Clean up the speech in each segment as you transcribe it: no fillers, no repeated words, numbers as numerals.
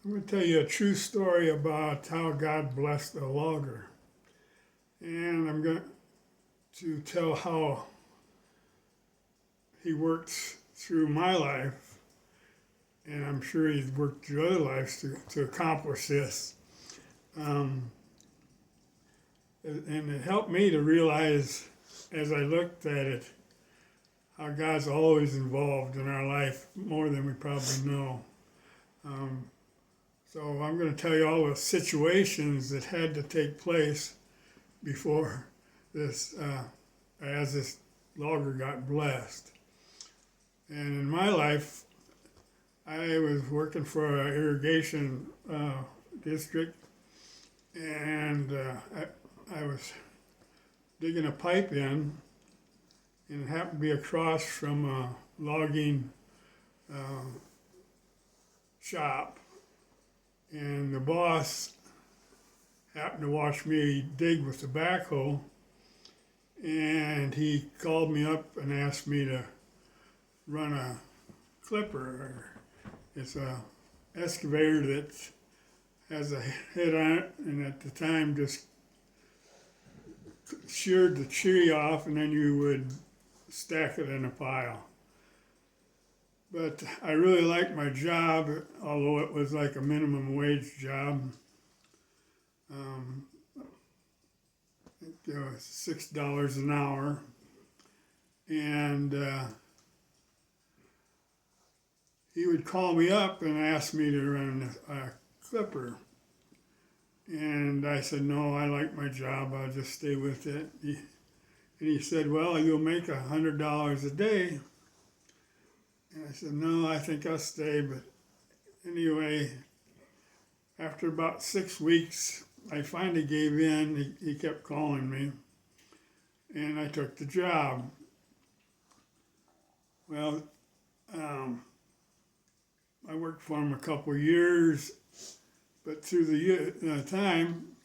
I'm going to tell you a true story about how God blessed a logger. And I'm going to tell how he worked through my life. And I'm sure he's worked through other lives to accomplish this. Um, and it helped me to realize as I looked at it how God's always involved in our life more than we probably know. Um, so I'm going to tell you all the situations that had to take place before this, as this logger got blessed. And in my life, I was working for an irrigation district, and I was digging a pipe in, and it happened to be across from a logging shop. And the boss happened to watch me dig with the backhoe, and he called me up and asked me to run a clipper. It's a excavator that has a head on it, and at the time just sheared the tree off, and then you would stack it in a pile. But I really liked my job, although it was like a minimum wage job. It was $6 an hour, and he would call me up and ask me to run a clipper. And I said, no, I like my job, I'll just stay with it. And he said, well, you'll make $100 a day. And I said, no, I think I'll stay. But anyway, after about 6 weeks, I finally gave in. He kept calling me, and I took the job. Well, I worked for him a couple of years, but through the time,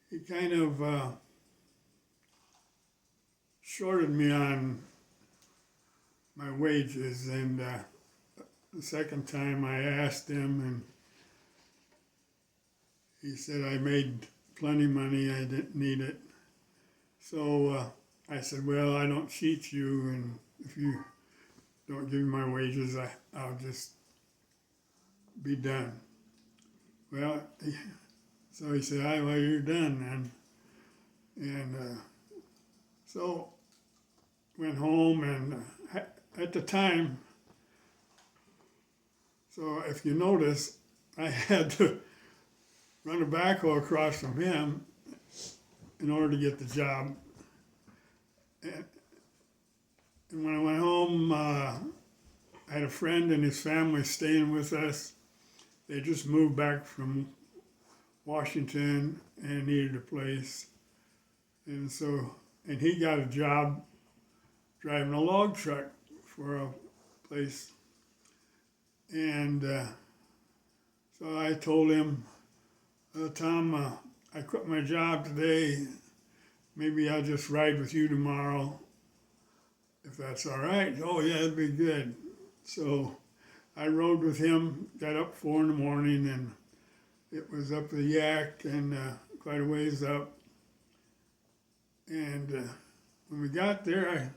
he kind of shorted me on my wages. And the second time I asked him, and he said I made plenty of money, I didn't need it. So I said, well, I don't cheat you, and if you don't give me my wages, I'll just be done. Well, so he said, well, you're done then. And so went home, and at the time, so if you notice, I had to run a backhoe across from him in order to get the job. And when I went home, I had a friend and his family staying with us. They just moved back from Washington and needed a place. And he got a job driving a log truck for a place. And so I told him, Tom, I quit my job today. Maybe I'll just ride with you tomorrow, if that's all right. Oh, yeah, it'd be good. So I rode with him, got up 4 in the morning, and it was up the Yak and quite a ways up. And when we got there,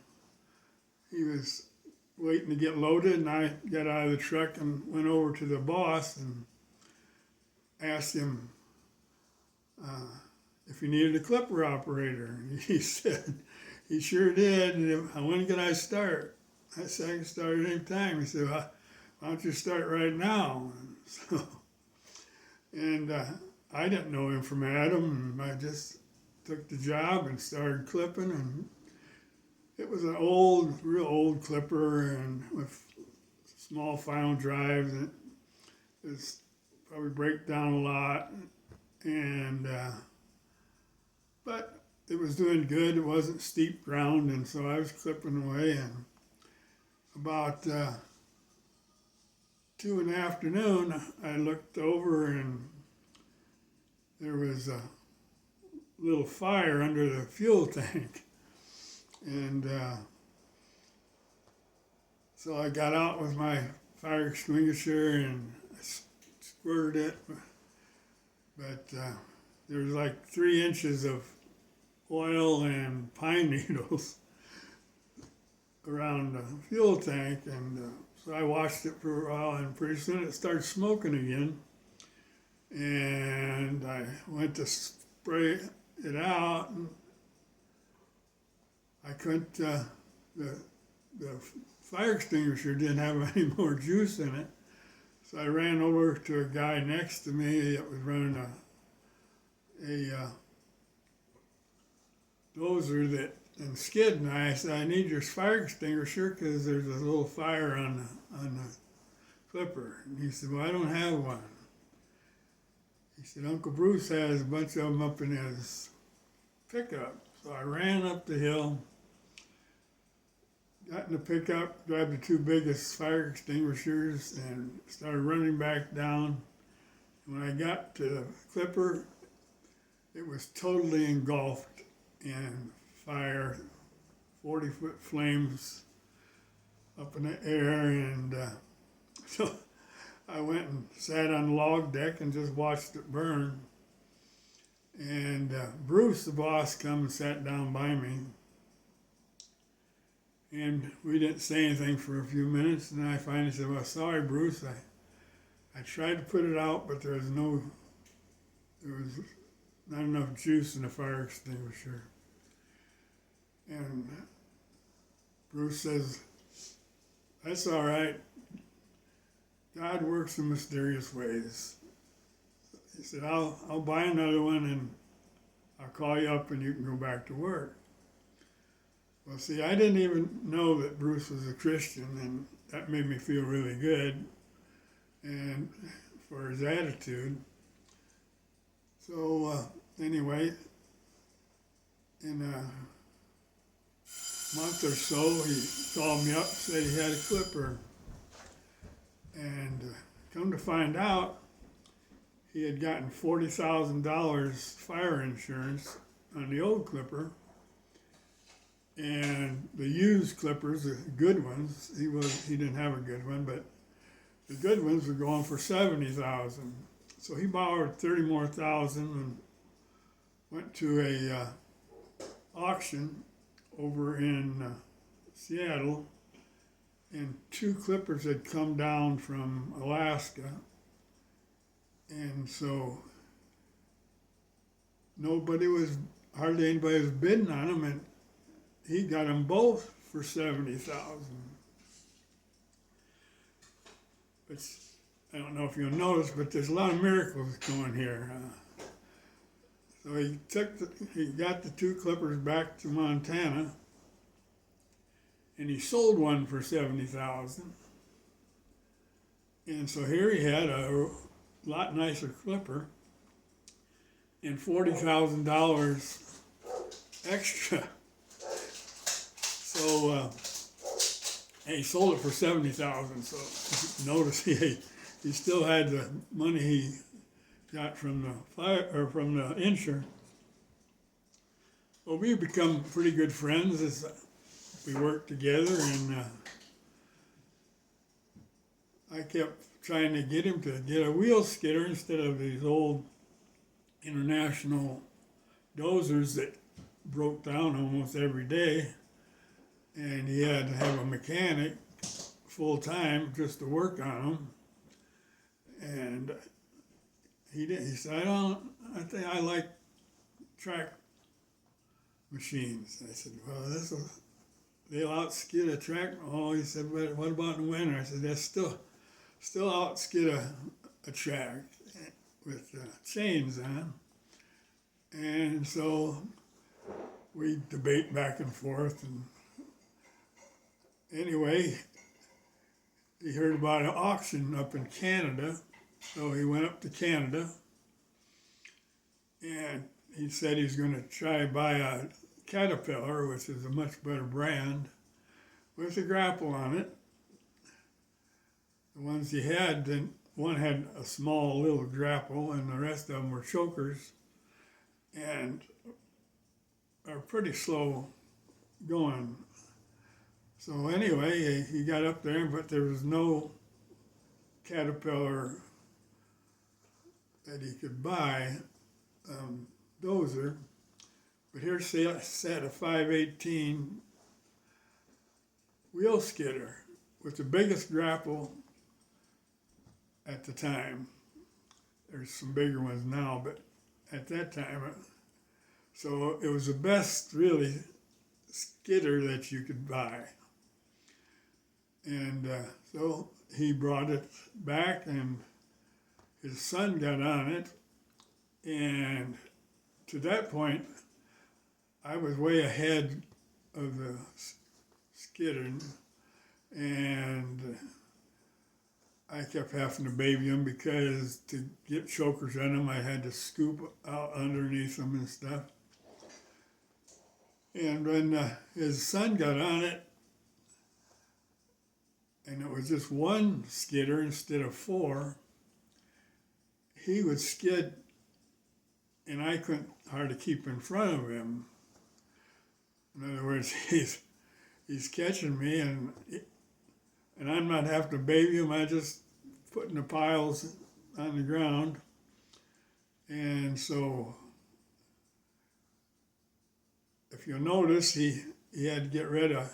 he was waiting to get loaded, and I got out of the truck and went over to the boss and asked him if he needed a clipper operator. And he said, he sure did. And when can I start? I said, I can start at any time. He said, well, why don't you start right now? And I didn't know him from Adam, and I just took the job and started clipping. And it was an real old clipper, and with small final drives, and it was probably break down a lot. And but it was doing good. It wasn't steep ground, and so I was clipping away. And about 2 in the afternoon, I looked over, and there was a little fire under the fuel tank. And so I got out with my fire extinguisher, and squirted it, but there was like 3 inches of oil and pine needles around the fuel tank, and so I watched it for a while, and pretty soon it started smoking again, and I went to spray it out, and I couldn't, the fire extinguisher didn't have any more juice in it, so I ran over to a guy next to me that was running a dozer that and skid, and I said, I need your fire extinguisher because there's a little fire on the clipper. And he said, well, I don't have one. He said, Uncle Bruce has a bunch of them up in his pickup. So I ran up the hill, got in the pickup, grabbed the 2 biggest fire extinguishers, and started running back down. When I got to the clipper, it was totally engulfed in fire, 40-foot flames up in the air, and so I went and sat on the log deck and just watched it burn. And Bruce, the boss, come and sat down by me, and we didn't say anything for a few minutes, and I finally said, well, sorry, Bruce, I tried to put it out, but there was not enough juice in the fire extinguisher. And Bruce says, that's all right. God works in mysterious ways. He said, I'll buy another one and I'll call you up and you can go back to work. Well, see, I didn't even know that Bruce was a Christian, and that made me feel really good, and for his attitude. So anyway, in a month or so, he called me up and said he had a clipper. And come to find out, he had gotten $40,000 fire insurance on the old clipper. And the used clippers, the good ones, he didn't have a good one, but the good ones were going for $70,000. So he borrowed $30,000 more and went to a auction over in Seattle, and 2 clippers had come down from Alaska, and so hardly anybody was bidding on them, and he got them both for $70,000. But I don't know if you'll notice, but there's a lot of miracles going here. So he got the 2 clippers back to Montana, and he sold one for $70,000. And so here he had a lot nicer clipper and $40,000 extra. So and he sold it for $70,000. So notice he still had the money he got from the fire or from the insurance. Well, we've become pretty good friends as we worked together, and I kept trying to get him to get a wheel skidder instead of these old International dozers that broke down almost every day, and he had to have a mechanic full time just to work on them. And he said, I think I like track machines. I said, well, they'll outskid a track. Oh, he said, but what about in the winter? I said, that's still outskid a track with chains on. And so we debate back and forth. And anyway, he heard about an auction up in Canada. So he went up to Canada, and he said he's going to try to buy a Caterpillar, which is a much better brand, with a grapple on it. The ones he had, one had a small little grapple, and the rest of them were chokers, and are pretty slow going. So anyway, he got up there, but there was no Caterpillar that he could buy dozer, but here sat a 518 wheel skidder with the biggest grapple at the time. There's some bigger ones now, but at that time, so it was the best really skidder that you could buy. And so he brought it back, and his son got on it. And to that point, I was way ahead of the skidder, and I kept having to baby him because to get chokers on him, I had to scoop out underneath them and stuff. And when his son got on it, and it was just one skidder instead of four, he would skid, and I couldn't hardly keep in front of him. In other words, he's catching me, and I'm not having to baby him. I just putting the piles on the ground, and so if you'll notice, he had to get rid of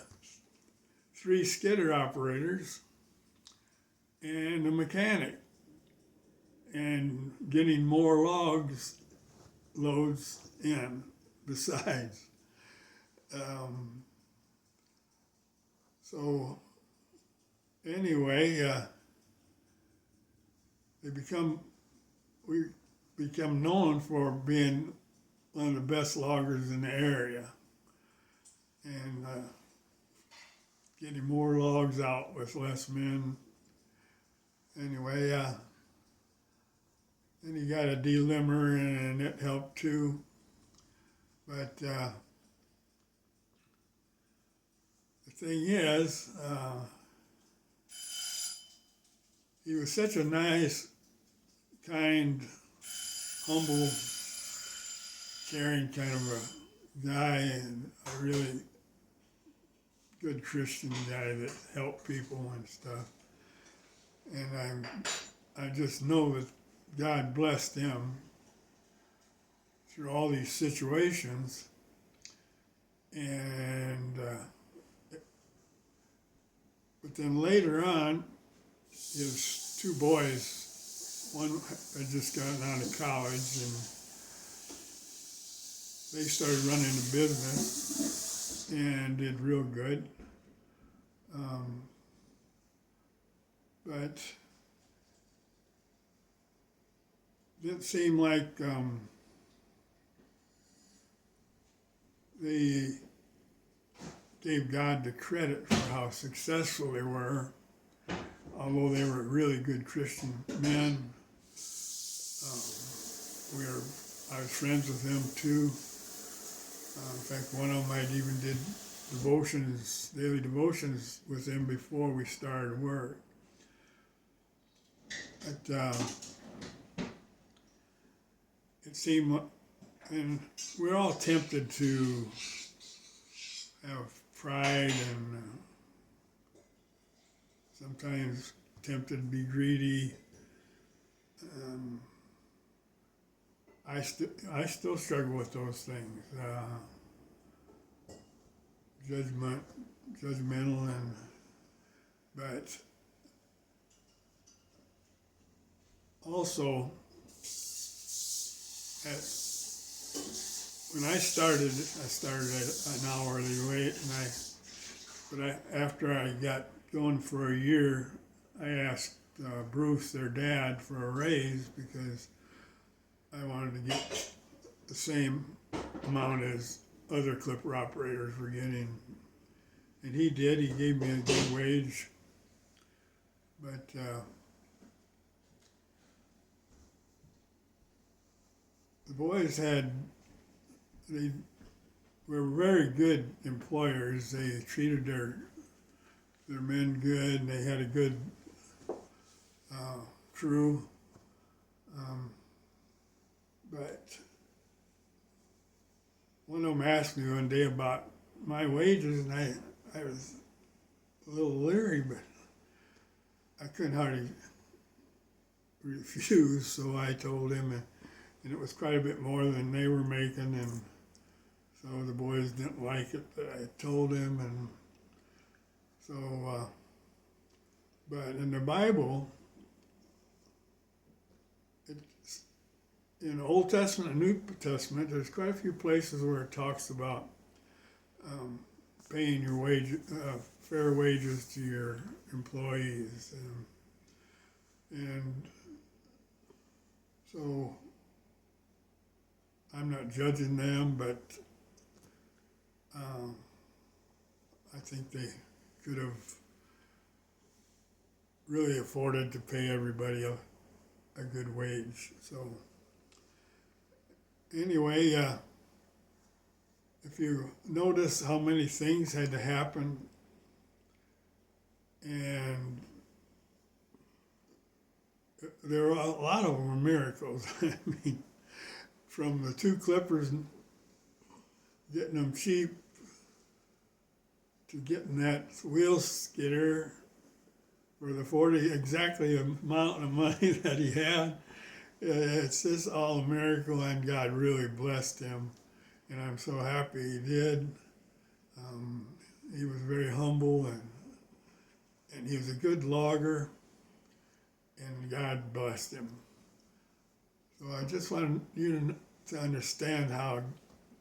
3 skidder operators and a mechanic, and getting more loads in besides. So anyway, we become known for being one of the best loggers in the area, and getting more logs out with less men. Anyway, then he got a delimber, and it helped too. But the thing is, he was such a nice, kind, humble, caring kind of a guy, and a really good Christian guy that helped people and stuff. And I just know that God blessed him through all these situations. And but then later on, his 2 boys, one had just gotten out of college, and they started running a business and did real good. But it didn't seem like they gave God the credit for how successful they were, although they were really good Christian men. I was friends with them too. In fact, one of them I even did daily devotions with him before we started work. But it seemed, and we're all tempted to have pride, and sometimes tempted to be greedy. I still struggle with those things. Judgmental, but also when I started at an hourly rate, but after I got going for a year, I asked Bruce, their dad, for a raise because I wanted to get the same amount as other clipper operators were getting. And he did. He gave me a good wage. But the boys they were very good employers. They treated their men good. They had a good crew. But one of them asked me one day about my wages, and I was a little leery, but I couldn't hardly refused, so I told him, and it was quite a bit more than they were making, and so the boys didn't like it that I told him, and so, but in the Bible, it's in the Old Testament and New Testament, there's quite a few places where it talks about paying your fair wages to your employees, and so I'm not judging them, but I think they could have really afforded to pay everybody a good wage. So anyway, if you notice how many things had to happen, and there are a lot of them were miracles. I mean, from the two clippers getting them cheap to getting that wheel skidder for the 40 exactly amount of money that he had. It's just all a miracle, and God really blessed him, and I'm so happy he did. He was very humble, and he was a good logger, and God blessed him. So I just want you to understand how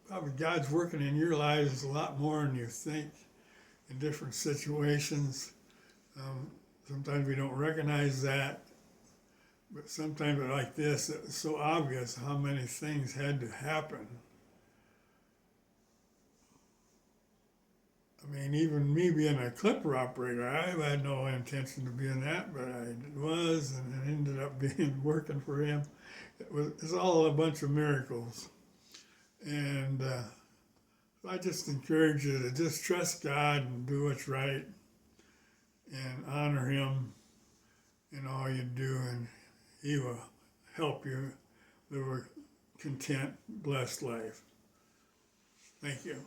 probably God's working in your lives a lot more than you think in different situations. Sometimes we don't recognize that, but sometimes like this, it's so obvious how many things had to happen. I mean, even me being a clipper operator, I had no intention of being that, but I was, and it ended up working for him. It's all a bunch of miracles. And I just encourage you to just trust God and do what's right and honor him in all you do, and he will help you live a content, blessed life. Thank you.